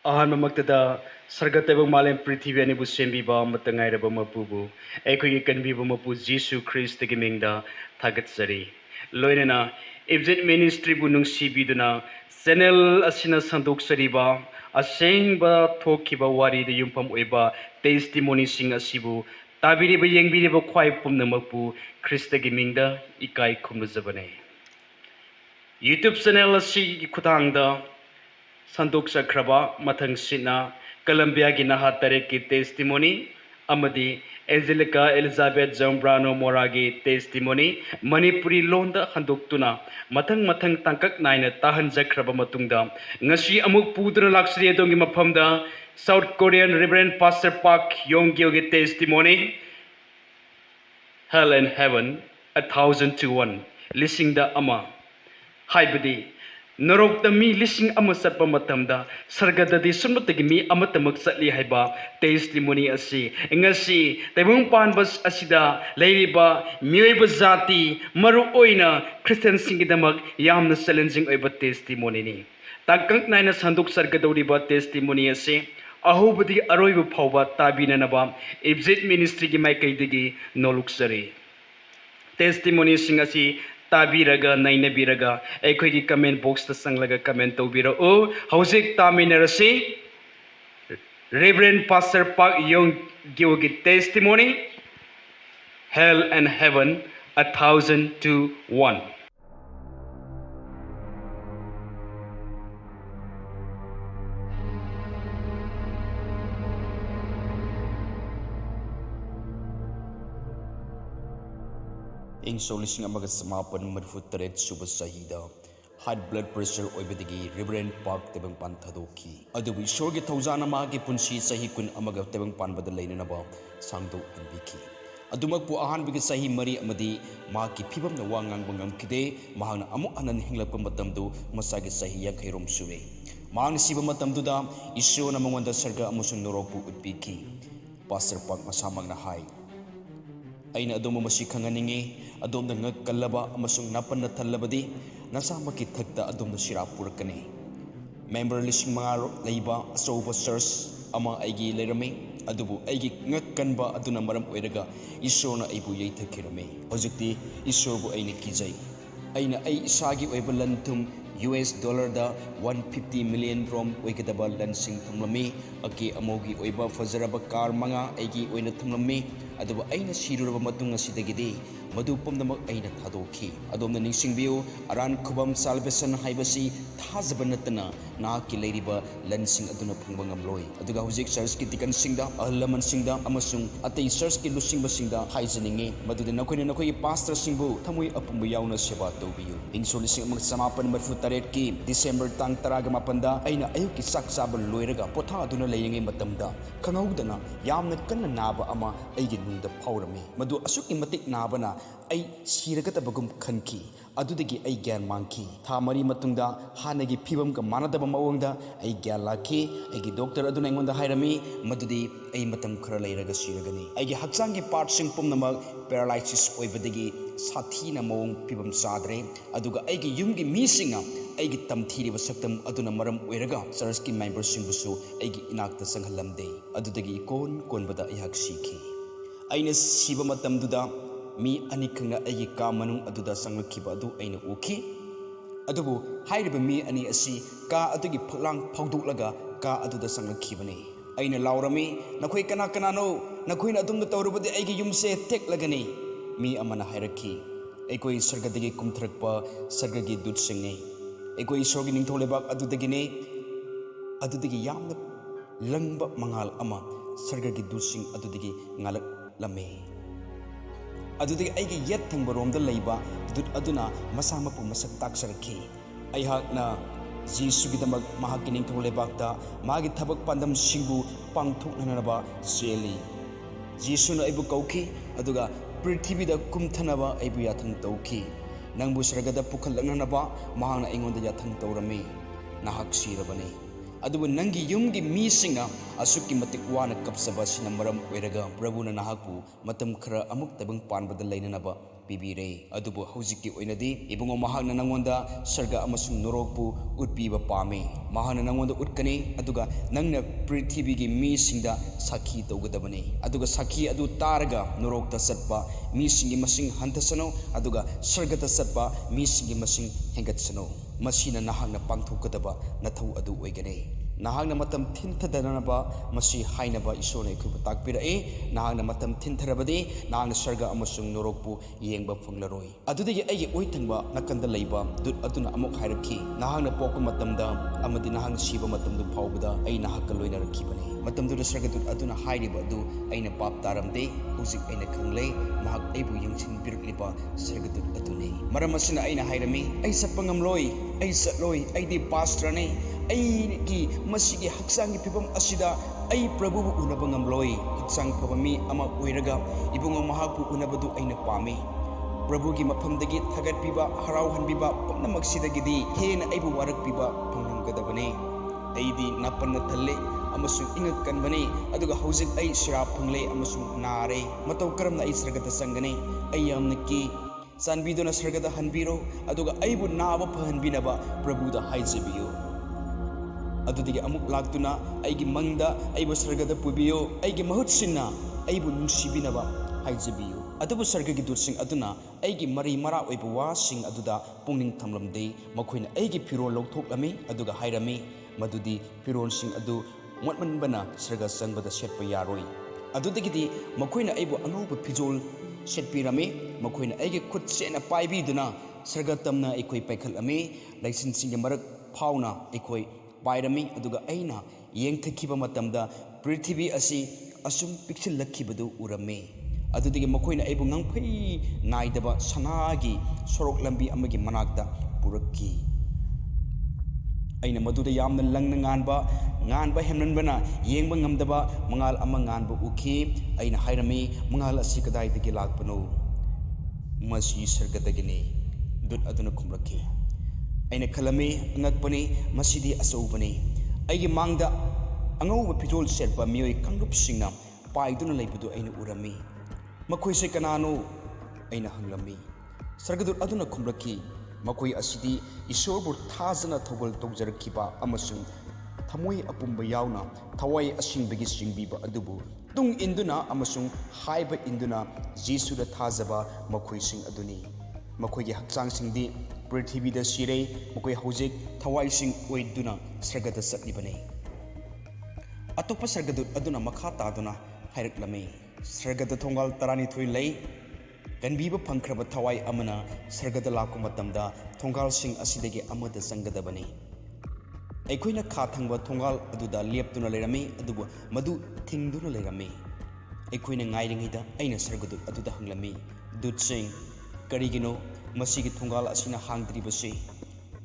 Ahanmamaktada sargatebang malem prithvi ani bu sembiba matangairaba mapubu aikhogi kanbiba mapu Jesu Christ gi mingda thagatsari loinana Event Ministry bu nungsibiduna channel asina sandoksariba asengba thokiba wari de yumpham oiba testimony sing asibu tabiriba yengbiriba khwai pumnamakpu Christ gi mingda ikai khumnajabane YouTube channel asi gi khutangda Sandok Sakraba Mathang Sina Columbia Ginaha Tareki testimony Amadi Angelica Elizabeth Zambrano Moragi testimony Manipuri Londa Handoktuna Mathang Tangkak Naina Tahan Zakraba Matungda Ngasi Amuk Pudra Laksri Dongi Mapamda South Korean Reverend Pastor Park Yongyogi testimony Hell and Heaven 1,000-1 Lising the Ama Haibadi Narokta mi lising ama satpa matamda sargadadi sunmatagi mi amatamak satli haiba testimony asi ngasi taibung panbas asida leiriba mioiba zati maru oina Christian singidamak yamna challenging oiba testimony ni tangkang naina sanduk sargadoriba testimony asi ahubadi aroiba phawba tabinanaba Event Ministry gi maikaidagi noluksari testimony singasi Tabiraga nainabiraga aikhoigi comment box ta sanglaga comment tobira o hauzik taminarasi Reverend Pastor Park Yongyogi testimony Hell and Heaven 1,000-1 ing solising amaga samapan marfutaret suba sahida high blood pressure oibadigi Reverend Park tebang panthadoki adubi sorgi thaujana magi punsi sahi kun amaga tebang panbada leinanaba sangdo anbiki adumakpu ahanbigi sahi mari amadi magi phibam na wangang bangam kide mahangna amu anan hinglapka matamdu masagi sahi yakhairom suwe mahang siba matamduda isona mangonda sarga amusung norokpu utpiki Pastor Park masamagna hai aina adoma masi khanganingi adomda ngakkalaba amasung napanna thallabadi nasamaki thakta adomda sirapurakani member lising mga leiba asoba church ama aigi leirame adubu aigi ngakkanba aduna maram oiraga isona aibu yaithakirame hojikti isobu aina kijai aina ai isagi oiba lantum US dollar da 150 million rom oikadaba lansing thumlami ake amogi oiba fazaraba car manga aigi oina thumlami aduba aina siruraba matung asidagidi madu pumnamak aina thadoki adomna ningsingbiu aran khubam salvation haibasi thajaba natana nahaki leiriba lansing aduna phungba ngamloi aduga hojik church ki tikan singda ahlaman singda amasung atei church ki lusingba singda haijaningi maduda nakoina nakoi pastor singbu thamoi apumbu yauna seba tobiu insolising amag samapan marfu taret ki December tang taraga mapanda aina ayuki sak saba loiraga potha aduna leyengai matamda khangaudana yamna kanna naba ama aigi nungda phaurami madu asuki matik nabana ai siragatabagum khanki adudagi ai gyan mangki tha mari matungda hanagi phibam ka manadaba mawangda ai gyan lakhi aigi doctor aduna ingonda hairami madudi ai matam khara leiraga siragani aigi haksangi part sing pumnamak paralysis oibadagi sathina mawong phibam sadre aduga aigi yumgi misinga aigi tamthiriba saktam aduna maram oiraga church ki member singbusu aigi inakta sanghalamde adudagi konbada ihak sikhi aina siba matamduda mi anikanga aigi ka manung aduda sanglakiba adu aina uki adubu hairiba mi ani asi ka adugi phaklang phawduklaga ka aduda sanglakibani aina laurami nakoi kana no nakoina adumda tawrubadi aigi yumse teklagani mi amana hairaki aikoi sargadagi kumthrakpa sargagi dut singai aikoi sorgi ningtholebak adudagine adudagi yamna langba mangal ama sargagi dut sing adudagi ngalak lame adudagi aigi yet thangba romda leiba dut aduna masamapu masak taksarki aihakna Jesugidamak mahaki ningtholebakta magi thabak pandam singbu pangthoknanaba seli Jesuna aibu kauki aduga prithibida kumthanaba aibu yathang tauki nangbu sargada pukhallanganaba mahangna aingonda yathang taurami nahak sirabani ꯑꯗꯨꯕꯨ ꯅꯪꯒꯤ ꯌꯨꯝꯒꯤ ꯃꯤꯁꯤꯡꯅ ꯑꯁꯨꯛꯀꯤ ꯃꯇꯤꯛ ꯋꯥꯅ ꯀꯞꯆꯕ ꯑꯁꯤꯅ ꯃꯔꯝ ꯑꯣꯏꯔꯒ ꯄ꯭ꯔꯚꯨꯅ ꯅꯍꯥꯛꯄꯨ ꯃꯇꯝ ꯈꯔ ꯑꯃꯨꯛ ꯇꯥꯏꯕꯪ ꯄꯥꯟꯕꯗ ꯂꯩꯅꯅꯕ ꯄꯤꯕꯤꯔꯦ. ꯑꯗꯨꯕꯨ ꯍꯧꯖꯤꯛꯀꯤ ꯑꯣꯏꯅꯗꯤ ꯏꯕꯨꯡꯉꯣ ꯃꯍꯥꯛꯅ ꯅꯪꯉꯣꯟꯗ ꯁꯔꯒ ꯑꯃꯁꯨꯡ ꯅꯣꯔꯣꯛꯄꯨ ꯎꯠꯄꯤꯕ ꯄꯥꯝꯃꯤ. ꯃꯍꯥꯛꯅ ꯅꯪꯉꯣꯟꯗ ꯎꯠꯀꯅꯤ ꯑꯗꯨꯒ ꯅꯪꯅ ꯄ꯭ꯔꯤꯊꯤꯕꯤꯒꯤ ꯃꯤꯁꯤꯡꯗ ꯁꯥꯈꯤ ꯇꯧꯒꯗꯕꯅꯤ. ꯑꯗꯨꯒ ꯁꯥꯈꯤ ꯑꯗꯨ ꯇꯥꯔꯒ ꯅꯣꯔꯣꯛꯇ ꯆꯠꯄ ꯃꯤꯁꯤꯡꯒꯤ ꯃꯁꯤꯡ ꯍꯟꯊꯁꯅꯨ ꯑꯗꯨꯒ ꯁꯔꯒꯗ ꯆꯠꯄ ꯃꯤꯁꯤꯡꯒꯤ ꯃꯁꯤꯡ ꯍꯦꯟꯒꯠꯁꯅꯨ. ꯃꯁꯤꯅ ꯅꯍꯥꯛꯅ ꯄꯥꯡꯊꯣꯛꯀꯗꯕ ꯅꯊꯧ ꯑꯗꯨ ꯑꯣꯏꯒꯅꯤ. ꯅꯍꯥꯛꯅ ꯃꯇꯝ ꯊꯤꯟꯊꯗꯅꯕ ꯃꯁꯤ ꯍꯥꯏꯅꯕ ꯏꯁꯣꯔꯅ ꯑꯩꯈꯣꯏꯕꯨ ꯇꯥꯛꯄꯤꯔꯛꯏ. ꯅꯍꯥꯛꯅ ꯃꯇꯝ ꯊꯤꯟꯊꯔꯕꯗꯤ ꯅꯍꯥꯛꯅ ꯁꯔꯒ ꯑꯃꯁꯨꯡ ꯅꯣꯔꯣꯛꯄꯨ ꯌꯦꯡꯕ ꯐꯪꯂꯔꯣꯏ. ꯑꯗꯨꯗꯒꯤ ꯑꯩꯒꯤ ꯑꯣꯏ ꯊꯪꯕ ꯅꯥꯀꯟꯗ ꯂꯩꯕ ꯗꯨꯠ ꯑꯗꯨꯅ ꯑꯃꯨꯛ ꯍꯥꯏꯔꯛꯈꯤ, ꯅꯍꯥꯛꯅ ꯄꯣꯛꯄ ꯃꯇꯝꯗ ꯑꯃꯗꯤ ꯅꯍꯥꯛꯅ ꯁꯤꯕ ꯃꯇꯝꯗꯨ ꯐꯥꯎꯕꯗ ꯑꯩ ꯅꯍꯥꯛꯀ ꯂꯣꯏꯅꯔꯛꯈꯤꯕꯅꯤ. ꯃꯇꯝꯗꯨꯗ ꯁꯔꯒꯗꯨꯠ ꯑꯗꯨꯅ ꯍꯥꯏꯔꯤꯕ ꯑꯗꯨ ꯑꯩꯅ ꯄꯥꯞ ꯇꯥꯔꯝꯗꯦ. ꯍꯧꯖꯤꯛ ꯑꯩꯅ ꯈꯪꯂꯦ ꯃꯍꯥꯛ ꯑꯩꯕꯨ ꯌꯦꯡꯁꯤꯟꯕꯤꯔꯛꯂꯤꯕ ꯁꯔꯒꯗꯨꯠ ꯑꯗꯨꯅꯤ. ꯃꯔꯝ ꯑꯁꯤꯅ ꯑꯩꯅ ꯍꯥꯏꯔꯝꯃꯤ, ꯑꯩ ꯆꯠꯄ ꯉꯝꯂꯣꯏ, ꯑꯩ ꯆꯠꯂꯣꯏ, ꯑꯩꯗꯤ ꯄꯥꯁꯇ꯭ꯔꯅꯤ. ꯑꯩꯒꯤ ꯃꯁꯤꯒꯤ ꯍꯛꯆꯥꯡꯒꯤ ꯐꯤꯕꯝ ꯑꯁꯤꯗ ꯑꯩ ꯄ꯭ꯔꯚꯨꯕꯨ ꯎꯅꯕ ꯉꯝꯂꯣꯏ. ꯍꯛꯆꯥꯡ ꯐꯕ ꯃꯤ ꯑꯃ ꯑꯣꯏꯔꯒ ꯏꯕꯨꯡꯉꯣ ꯃꯍꯥꯛꯄꯨ ꯎꯅꯕꯗꯨ ꯑꯩꯅ ꯄꯥꯝꯃꯤ. ꯄ꯭ꯔꯚꯨꯒꯤ ꯃꯐꯝꯗꯒꯤ ꯊꯥꯒꯠꯄꯤꯕ ꯍꯔꯥꯎꯍꯟꯕꯤꯕ ꯄꯨꯝꯅꯃꯛꯁꯤꯗꯒꯤꯗꯤ ꯍꯦꯟꯅ ꯑꯩꯕꯨ ꯋꯥꯔꯛꯄꯤꯕ ꯐꯪꯂꯝꯒꯗꯕꯅꯤ. ꯑꯩꯗꯤ ꯅꯥꯄꯟꯅ ꯊꯜꯂꯦ ꯑꯃꯁꯨꯡ ꯏꯉꯛ ꯀꯟꯕꯅꯤ. ꯑꯗꯨꯒ ꯍꯧꯖꯤꯛ ꯑꯩ ꯁꯤꯔꯥꯞ ꯐꯪꯂꯦ ꯑꯃꯁꯨꯡ ꯅꯥꯔꯦ. ꯃꯇꯧ ꯀꯔꯝꯅ ꯑꯩ ꯁꯔꯒꯗ ꯆꯪꯒꯅꯤ? ꯑꯩ ꯌꯥꯝꯅ ꯀꯤ. ꯆꯥꯟꯕꯤꯗꯨꯅ ꯁꯔꯒꯗ ꯍꯟꯕꯤꯔꯣ ꯑꯗꯨꯒ ꯑꯩꯕꯨ ꯅꯥꯕ ꯐꯍꯟꯕꯤꯅꯕ ꯄ꯭ꯔꯚꯨꯗ ꯍꯥꯏꯖꯕꯤꯌꯨ. ꯑꯗꯨꯗꯒꯤ ꯑꯃꯨꯛ ꯂꯥꯛꯇꯨꯅ ꯑꯩꯒꯤ ꯃꯪꯗ ꯑꯩꯕꯨ ꯁꯔꯒꯗ ꯄꯨꯕꯤꯌꯨ. ꯑꯩꯒꯤ ꯃꯍꯨꯠ ꯁꯤꯟꯅ ꯑꯩꯕꯨ ꯅꯨꯡꯁꯤꯕꯤꯅꯕ ꯍꯥꯏꯖꯕꯤꯌꯨ. ꯑꯗꯨꯕꯨ ꯁꯔꯒꯒꯤ ꯗꯨꯠꯁꯤꯡ ꯑꯗꯨꯅ ꯑꯩꯒꯤ ꯃꯔꯩ ꯃꯔꯥ ꯑꯣꯏꯕ ꯋꯥꯁꯤꯡ ꯑꯗꯨꯗ ꯄꯨꯛꯅꯤꯡ ꯊꯝꯂꯝꯗꯦ. ꯃꯈꯣꯏꯅ ꯑꯩꯒꯤ ꯐꯤꯔꯣꯜ ꯂꯧꯊꯣꯛꯂꯝꯃꯤ ꯑꯗꯨꯒ ꯍꯥꯏꯔꯝꯃꯤ ꯃꯗꯨꯗꯤ ꯐꯤꯔꯣꯜꯁꯤꯡ ꯑꯗꯨ ꯃꯣꯠꯃꯟꯕꯅ ꯁꯔꯒ ꯆꯪꯕꯗ ꯁꯦꯠꯄ ꯌꯥꯔꯣꯏ. ꯑꯗꯨꯗꯒꯤꯗꯤ ꯃꯈꯣꯏꯅ ꯑꯩꯕꯨ ꯑꯉꯧꯕ ꯐꯤꯖꯣꯜ ꯁꯦꯠꯄꯤꯔꯝꯃꯤ. ꯃꯈꯣꯏꯅ ꯑꯩꯒꯤ ꯈꯨꯠ ꯆꯦꯠꯅ ꯄꯥꯏꯕꯤꯗꯨꯅ ꯁꯔꯒ ꯇꯝꯅ ꯑꯩꯈꯣꯏ ꯄꯥꯏꯈꯠꯂꯝꯃꯤ. ꯂꯩꯆꯤꯟꯁꯤꯡꯒꯤ ꯃꯔꯛ ꯐꯥꯎꯅ ꯑꯩꯈꯣꯏ ꯄꯥꯏꯔꯝꯃꯤ. ꯑꯗꯨꯒ ꯑꯩꯅ ꯌꯦꯡꯊꯈꯤꯕ ꯃꯇꯝꯗ ꯄ꯭ꯔꯤꯊꯤꯕꯤ ꯑꯁꯤ ꯑꯁꯨꯝ ꯄꯤꯛꯁꯤꯜꯂꯛꯈꯤꯕꯗꯨ ꯎꯔꯝꯃꯤ. ꯑꯗꯨꯗꯒꯤ ꯃꯈꯣꯏꯅ ꯑꯩꯕꯨ ꯉꯪꯐꯩ ꯅꯥꯏꯗꯕ ꯁꯅꯥꯒꯤ ꯁꯣꯔꯣꯛ ꯂꯝꯕꯤ ꯑꯃꯒꯤ ꯃꯅꯥꯛꯇ ꯄꯨꯔꯛꯈꯤ. ꯑꯩꯅ ꯃꯗꯨꯗ ꯌꯥꯝꯅ ꯂꯪꯅ ꯉꯥꯟꯕ ꯍꯦꯟꯃꯟꯕꯅ ꯌꯦꯡꯕ ꯉꯝꯗꯕ ꯃꯉꯥꯜ ꯑꯃ ꯉꯥꯟꯕ ꯎꯈꯤ. ꯑꯩꯅ ꯍꯥꯏꯔꯝꯃꯤ, ꯃꯉꯥꯜ ꯑꯁꯤ ꯀꯗꯥꯏꯗꯒꯤ ꯂꯥꯛꯄꯅꯣ? ꯃꯁꯤ ꯁꯔꯒꯗꯒꯤꯅꯤ. ꯗꯨꯠ ꯑꯗꯨꯅ ꯈꯨꯝꯂꯛꯈꯤ. ꯑꯩꯅ ꯈꯜꯂꯝꯃꯤ, ꯑꯉꯛꯄꯅꯤ, ꯃꯁꯤꯗꯤ ꯑꯆꯧꯕꯅꯤ. ꯑꯩꯒꯤ ꯃꯥꯡꯗ ꯑꯉꯧꯕ ꯐꯤꯖꯣꯜ ꯁꯦꯠꯄ ꯃꯤꯑꯣꯏ ꯀꯥꯡꯂꯨꯞꯁꯤꯡꯅ ꯄꯥꯏꯗꯨꯅ ꯂꯩꯕꯗꯨ ꯑꯩꯅ ꯎꯔꯝꯃꯤ. ꯃꯈꯣꯏꯁꯦ ꯀꯅꯥꯅꯣ? ꯑꯩꯅ ꯍꯪꯂꯝꯃꯤ. ꯁꯔꯒꯗꯨꯠ ꯑꯗꯨꯅ ꯈꯨꯝꯂꯛꯈꯤ, ꯃꯈꯣꯏ ꯑꯁꯤꯗꯤ ꯏꯁꯣꯔꯕꯨ ꯊꯥꯖꯅ ꯊꯧꯒꯜ ꯇꯧꯖꯔꯛꯈꯤꯕ ꯑꯃꯁꯨꯡ ꯊꯃꯣꯏ ꯑꯄꯨꯝꯕ ꯌꯥꯎꯅ ꯊꯋꯥꯏ ꯑꯁꯦꯡꯕꯒꯤ ꯆꯤꯡꯕꯤꯕ ꯑꯗꯨꯕꯨ ꯇꯨꯡ ꯏꯟꯗꯨꯅ ꯑꯃꯁꯨꯡ ꯍꯥꯏꯕ ꯏꯟꯗꯨꯅ ꯖꯤꯁꯨꯗ ꯊꯥꯖꯕ ꯃꯈꯣꯏꯁꯤꯡ ꯑꯗꯨꯅꯤ. ꯃꯈꯣꯏꯒꯤ ꯍꯛꯆꯥꯡꯁꯤꯡꯗꯤ ꯄ꯭ꯔꯤꯊꯤꯕꯤꯗ ꯁꯤꯔꯦ. ꯃꯈꯣꯏ ꯍꯧꯖꯤꯛ ꯊꯋꯥꯏꯁꯤꯡ ꯑꯣꯏꯗꯨꯅ ꯁꯔꯒꯗ ꯆꯠꯂꯤꯕꯅꯤ. ꯑꯇꯣꯞꯄ ꯁꯔꯒꯗꯨꯠ ꯑꯗꯨꯅ ꯃꯈꯥ ꯇꯥꯗꯨꯅ ꯍꯥꯏꯔꯛꯂꯝꯃꯤ, ꯁꯔꯒꯗ ꯊꯣꯡꯒꯥꯜ 12 ꯂꯩ. ꯀꯟꯕꯤꯕ ꯐꯪꯈ꯭ꯔꯕ ꯊꯋꯥꯏ ꯑꯃꯅ ꯁꯔꯒꯗ ꯂꯥꯛꯄ ꯃꯇꯝꯗ ꯊꯣꯡꯒꯥꯜꯁꯤꯡ ꯑꯁꯤꯗꯒꯤ ꯑꯃꯗ ꯆꯪꯒꯗꯕꯅꯤ. ꯑꯩꯈꯣꯏꯅ ꯈꯥ ꯊꯪꯕ ꯊꯣꯡꯒꯥꯜ ꯑꯗꯨꯗ ꯂꯦꯞꯇꯨꯅ ꯂꯩꯔꯝꯃꯤ ꯑꯗꯨꯕꯨ ꯃꯗꯨ ꯊꯤꯡꯗꯨꯅ ꯂꯩꯔꯝꯃꯤ. ꯑꯩꯈꯣꯏꯅ ꯉꯥꯏꯔꯤꯉꯩꯗ ꯑꯩꯅ ꯁꯔꯒꯗꯨꯠ ꯑꯗꯨꯗ ꯍꯪꯂꯝꯃꯤ, ꯗꯨꯠꯁꯤꯡ, ꯀꯔꯤꯒꯤꯅꯣ ꯃꯁꯤꯒꯤ ꯊꯣꯡꯒꯥꯜ ꯑꯁꯤꯅ ꯍꯥꯡꯗ꯭ꯔꯤꯕꯁꯤ?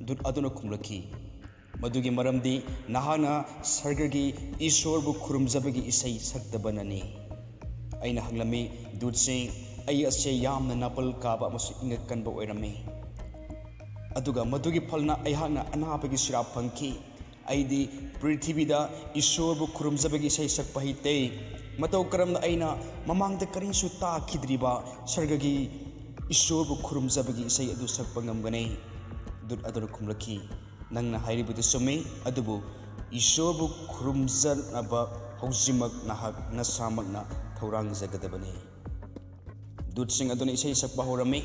ꯗꯨꯠ ꯑꯗꯨꯅ ꯈꯨꯝꯂꯛꯈꯤ, ꯃꯗꯨꯒꯤ ꯃꯔꯝꯗꯤ ꯅꯍꯥꯛꯅ ꯁꯔꯒꯒꯤ ꯏꯁꯣꯔꯕꯨ ꯈꯨꯔꯨꯝꯖꯕꯒꯤ ꯏꯁꯩ ꯁꯛꯇꯕꯅꯅꯤ. ꯑꯩꯅ ꯍꯪꯂꯝꯃꯤ, ꯗꯨꯠꯁꯤꯡ, ꯑꯩ ꯑꯁꯦ ꯌꯥꯝꯅ ꯅꯥꯄꯜ ꯀꯥꯕ ꯑꯃꯁꯨꯡ ꯏꯉꯛ ꯀꯟꯕ ꯑꯣꯏꯔꯝꯃꯤ. ꯑꯗꯨꯒ ꯃꯗꯨꯒꯤ ꯐꯜꯅ ꯑꯩꯍꯥꯛꯅ ꯑꯅꯥꯕꯒꯤ ꯁꯤꯔꯥꯞ ꯐꯪꯈꯤ. ꯑꯩꯗꯤ ꯄ꯭ꯔꯤꯊꯤꯕꯤꯗ ꯏꯁꯣꯔꯕꯨ ꯈꯨꯔꯨꯝꯖꯕꯒꯤ ꯏꯁꯩ ꯁꯛꯄ ꯍꯩꯇꯦ. ꯃꯇꯧ ꯀꯔꯝꯅ ꯑꯩꯅ ꯃꯃꯥꯡꯗ ꯀꯔꯤꯁꯨ ꯇꯥꯈꯤꯗ꯭ꯔꯤꯕ ꯁꯔꯒꯒꯤ ꯏꯁꯣꯔꯕꯨ ꯈꯨꯔꯨꯝꯖꯕꯒꯤ ꯏꯁꯩ ꯑꯗꯨ ꯁꯛꯄ ꯉꯝꯒꯅꯤ? ꯗꯨꯠ ꯑꯗꯨꯅ ꯈꯨꯝꯂꯛꯈꯤ, ꯅꯪꯅ ꯍꯥꯏꯔꯤꯕꯗꯨ ꯆꯨꯝꯃꯤ. ꯑꯗꯨꯕꯨ ꯏꯁꯣꯔꯕꯨ ꯈꯨꯔꯨꯝꯖꯅꯕ ꯍꯧꯖꯤꯛꯃꯛ ꯅꯍꯥꯛ ꯅꯁꯥꯃꯛꯅ ꯊꯧꯔꯥꯡꯖꯒꯗꯕꯅꯤ. ꯗꯨꯠꯁꯤꯡ ꯑꯗꯨꯅ ꯏꯁꯩ ꯁꯛꯄ ꯍꯧꯔꯝꯃꯤ.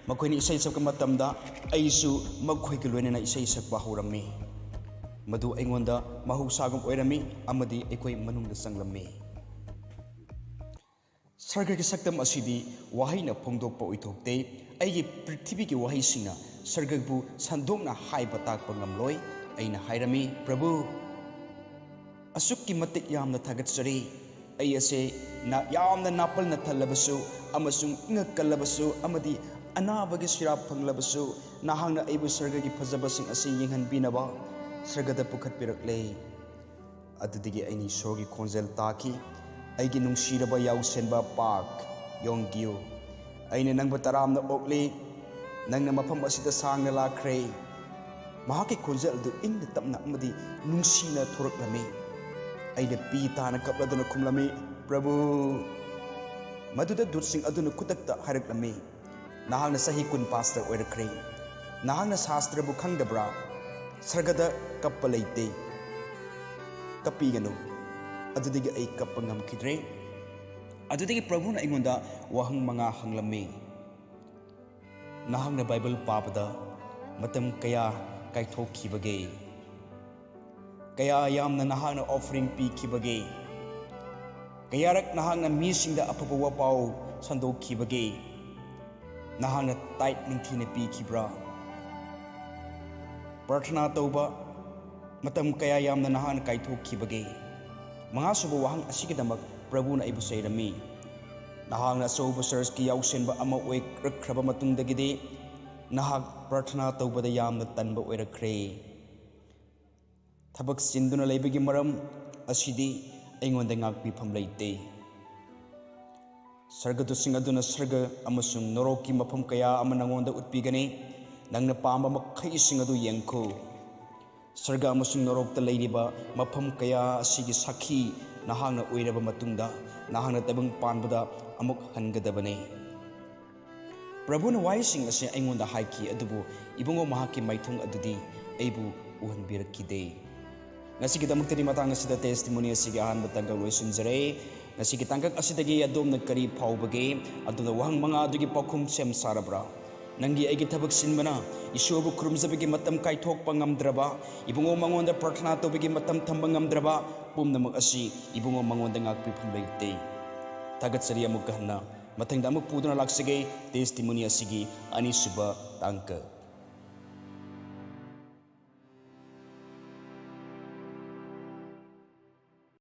ꯃꯈꯣꯏꯅ ꯏꯁꯩ ꯁꯛꯄ ꯃꯇꯝꯗ ꯑꯩꯁꯨ ꯃꯈꯣꯏꯒ ꯂꯣꯏꯅꯅ ꯏꯁꯩ ꯁꯛꯄ ꯍꯧꯔꯝꯃꯤ. ꯃꯗꯨ ꯑꯩꯉꯣꯟꯗ ꯃꯍꯧꯁꯥꯒꯨꯝ ꯑꯣꯏꯔꯝꯃꯤ ꯑꯃꯗꯤ ꯑꯩꯈꯣꯏ ꯃꯅꯨꯡꯗ ꯆꯪꯂꯝꯃꯤ. ꯁꯔꯒꯒꯤ ꯁꯛꯇꯝ ꯑꯁꯤꯗꯤ ꯋꯥꯍꯩꯅ ꯐꯣꯡꯗꯣꯛꯄ ꯑꯣꯏꯊꯣꯛꯇꯦ. ꯑꯩꯒꯤ ꯄ꯭ꯔꯤꯊꯤꯕꯤꯒꯤ ꯋꯥꯍꯩꯁꯤꯡꯅ ꯁꯔꯒꯕꯨ ꯁꯟꯗꯣꯛꯅ ꯍꯥꯏꯕ ꯇꯥꯛꯄ ꯉꯝꯂꯣꯏ. ꯑꯩꯅ ꯍꯥꯏꯔꯝꯃꯤ, ꯄ꯭ꯔꯚꯨ, ꯑꯁꯨꯛꯀꯤ ꯃꯇꯤꯛ ꯌꯥꯝꯅ ꯊꯥꯒꯠꯆꯔꯤ. ꯑꯩ ꯑꯁꯦ ꯌꯥꯝꯅ ꯅꯥꯄꯜꯅ ꯊꯜꯂꯕꯁꯨ ꯑꯃꯁꯨꯡ ꯏꯉꯛ ꯀꯜꯂꯕꯁꯨ ꯑꯃꯗꯤ ꯑꯅꯥꯕꯒꯤ ꯁꯤꯔꯥꯞ ꯐꯪꯂꯕꯁꯨ ꯅꯍꯥꯛꯅ ꯑꯩꯕꯨ ꯁꯔꯒꯒꯤ ꯐꯖꯕꯁꯤꯡ ꯑꯁꯤ ꯌꯦꯡꯍꯟꯕꯤꯅꯕ ꯁꯔꯒꯗ ꯄꯨꯈꯠꯄꯤꯔꯛꯂꯦ. ꯑꯗꯨꯗꯒꯤ ꯑꯩꯅ ꯏꯁꯣꯔꯒꯤ ꯈꯣꯟꯖꯦꯜ ꯇꯥꯈꯤ, ꯑꯩꯒꯤ ꯅꯨꯡꯁꯤꯔꯕ ꯌꯥꯎꯁꯦꯟꯕ ꯄꯥꯛ ꯌꯣꯡꯒꯤꯌꯨ, ꯑꯩꯅ ꯅꯪꯕꯨ ꯇꯔꯥꯝꯅ ꯑꯣꯛꯂꯤ. ꯅꯪꯅ ꯃꯐꯝ ꯑꯁꯤꯗ ꯁꯥꯡꯅ ꯂꯥꯛꯈ꯭ꯔꯦ. ꯃꯍꯥꯛꯀꯤ ꯈꯣꯟꯖꯦꯜ ꯑꯗꯨ ꯏꯪꯅ ꯇꯞꯅ ꯑꯃꯗꯤ ꯅꯨꯡꯁꯤꯅ ꯊꯣꯔꯛꯂꯝꯃꯤ꯫ ꯑꯩꯅ ꯄꯤ ꯇꯥꯅ ꯀꯞꯂꯗꯨꯅ ꯈꯨꯝꯂꯝꯃꯤ, "ꯄ꯭ꯔꯚꯨ!" ꯃꯗꯨꯗ ꯗꯨꯠꯁꯤꯡ ꯑꯗꯨꯅ ꯈꯨꯗꯛꯇ ꯍꯥꯏꯔꯛꯂꯝꯃꯤ, "ꯅꯍꯥꯛꯅ ꯆꯍꯤ 10 ꯄꯥꯁꯇꯔ ꯑꯣꯏꯔꯛꯈ꯭ꯔꯦ꯫ ꯅꯍꯥꯛꯅ ꯁꯥꯁꯇ꯭ꯔꯕꯨ ꯈꯪꯗꯕ꯭ꯔꯥ? ꯁꯔꯒꯗ ꯀꯞꯄ ꯂꯩꯇꯦ, ꯀꯞꯄꯤꯒꯅꯨ." ꯑꯗꯨꯗꯒꯤ ꯑꯩ ꯀꯞꯄ ꯉꯝꯈꯤꯗ꯭ꯔꯦ꯫ ꯑꯗꯨꯗꯒꯤ ꯄ꯭ꯔꯚꯨꯅ ꯑꯩꯉꯣꯟꯗ ꯋꯥꯍꯪ 5 ꯍꯪꯂꯝꯃꯤ꯫ "ꯅꯍꯥꯛꯅ ꯕꯥꯏꯕꯜ ꯄꯥꯕꯗ ꯃꯇꯝ ꯀꯌꯥ ꯀꯥꯏꯊꯣꯛꯈꯤꯕꯒꯦ? ꯀꯌꯥ ꯌꯥꯝꯅ ꯅꯍꯥꯛꯅ ꯑꯣꯐꯔꯤꯡ ꯄꯤꯈꯤꯕꯒꯦ? ꯀꯌꯥꯔꯛ ꯅꯍꯥꯛꯅ ꯃꯤꯁꯤꯡꯗ ꯑꯐꯕ ꯋꯥꯄꯥꯎ ꯁꯟꯗꯣꯛꯈꯤꯕꯒꯦ? ꯅꯍꯥꯛꯅ ꯇꯥꯏꯠ ꯅꯤꯡꯊꯤꯅ ꯄꯤꯈꯤꯕ꯭ꯔꯥ? ꯄ꯭ꯔꯥꯊꯅꯥ ꯇꯧꯕ ꯃꯇꯝ ꯀꯌꯥ ꯌꯥꯝꯅ ꯅꯍꯥꯛꯅ ꯀꯥꯏꯊꯣꯛꯈꯤꯕꯒꯦ?" 5ꯁꯨꯕ ꯋꯥꯍꯪ ꯑꯁꯤꯒꯤꯗꯃꯛ ꯄ꯭ꯔꯚꯨꯅ ꯑꯩꯕꯨ ꯆꯩꯔꯝꯃꯤ꯫ "ꯅꯍꯥꯛꯅ ꯑꯆꯧꯕ ꯆꯔꯆꯀꯤ ꯌꯥꯎꯁꯦꯟꯕ ꯑꯃ ꯑꯣꯏꯔꯛꯈ꯭ꯔꯕ ꯃꯇꯨꯡꯗꯒꯤꯗꯤ ꯅꯍꯥꯛ ꯄ꯭ꯔꯥꯊꯅꯥ ꯇꯧꯕꯗ ꯌꯥꯝꯅ ꯇꯟꯕ ꯑꯣꯏꯔꯛꯈ꯭ꯔꯦ꯫ ꯊꯕꯛ ꯆꯤꯟꯗꯨꯅ ꯂꯩꯕꯒꯤ ꯃꯔꯝ ꯑꯁꯤꯗꯤ ꯑꯩꯉꯣꯟꯗ ꯉꯥꯛꯄꯤꯐꯝ ꯂꯩꯇꯦ꯫ ꯁꯔꯒꯗꯨꯁꯤꯡ ꯑꯗꯨꯅ ꯁꯔꯒ ꯑꯃꯁꯨꯡ ꯅꯣꯔꯣꯛꯀꯤ ꯃꯐꯝ ꯀꯌꯥ ꯑꯃ ꯅꯉꯣꯟꯗ ꯎꯠꯄꯤꯒꯅꯤ꯫ ꯅꯪꯅ ꯄꯥꯝꯕ ꯃꯈꯩꯁꯤꯡ ꯑꯗꯨ ꯌꯦꯡꯈꯣ꯫ ꯁꯔꯒ ꯑꯃꯁꯨꯡ ꯅꯣꯔꯣꯛꯇ ꯂꯩꯔꯤꯕ ꯃꯐꯝ ꯀꯌꯥ ꯑꯁꯤꯒꯤ ꯁꯥꯈꯤ ꯅꯍꯥꯛꯅ ꯑꯣꯏꯔꯕ ꯃꯇꯨꯡꯗ ꯅꯍꯥꯛꯅ ꯇꯥꯏꯕꯪ ꯄꯥꯟꯕꯗ ꯑꯃꯨꯛ ꯍꯟꯒꯗꯕꯅꯤ." ꯄ꯭ꯔꯚꯨꯅ ꯋꯥꯍꯩꯁꯤꯡ ꯑꯁꯤ ꯑꯩꯉꯣꯟꯗ ꯍꯥꯏꯈꯤ, ꯑꯗꯨꯕꯨ ꯏꯕꯨꯡꯉꯣ ꯃꯍꯥꯛꯀꯤ ꯃꯥꯏꯊꯣꯡ ꯑꯗꯨꯗꯤ ꯑꯩꯕꯨ ꯎꯍꯟꯕꯤꯔꯛꯈꯤꯗꯦ꯫ ꯉꯁꯤꯒꯤꯗꯃꯛꯇꯗꯤ ꯃꯇꯥꯡ ꯑꯁꯤꯗ ꯇꯦꯁꯇꯤꯃꯣꯅꯤ ꯑꯁꯤꯒꯤ ꯑꯍꯥꯟꯕ ꯇꯥꯡꯀꯛ ꯂꯣꯏꯁꯤꯟꯖꯔꯦ꯫ ꯉꯁꯤꯒꯤ ꯇꯥꯡꯀꯛ ꯑꯁꯤꯗꯒꯤ ꯑꯗꯣꯝꯅ ꯀꯔꯤ ꯐꯥꯎꯕꯒꯦ? ꯑꯗꯣꯝꯅ ꯋꯥꯍꯪ 5 ꯑꯗꯨꯒꯤ ꯄꯥꯎꯈꯨꯝ ꯁꯦꯝ ꯁꯥꯔꯕ꯭ꯔꯥ? ꯅꯪꯒꯤ ꯑꯩꯒꯤ ꯊꯕꯛ ꯁꯤꯟꯕꯅ ꯏꯁꯣꯔꯕꯨ ꯈꯨꯔꯨꯝꯖꯕꯒꯤ ꯃꯇꯝ ꯀꯥꯏꯊꯣꯛꯄ ꯉꯝꯗ꯭ꯔꯕ, ꯏꯕꯨꯡꯉꯣ ꯃꯉꯣꯟꯗ ꯄ꯭ꯔꯥꯊꯅꯥ ꯇꯧꯕꯒꯤ ꯃꯇꯝ ꯊꯝꯕ ꯉꯝꯗ꯭ꯔꯕ ꯄꯨꯝꯅꯃꯛ ꯑꯁꯤ ꯏꯕꯨꯡꯉꯣ ꯃꯉꯣꯟꯗ ꯉꯥꯛꯄꯤꯐꯝ ꯂꯩꯇꯦ꯫ ꯊꯥꯒꯠꯆꯔꯤ ꯑꯃꯨꯛꯀ ꯍꯟꯅ ꯃꯊꯪꯗ ꯑꯃꯨꯛ ꯄꯨꯗꯨꯅ ꯂꯥꯛꯆꯒꯦ ꯇꯦꯁꯇꯤꯃꯣꯅꯤ ꯑꯁꯤꯒꯤ 2ꯁꯨꯕ ꯇꯥꯡꯀꯛ꯫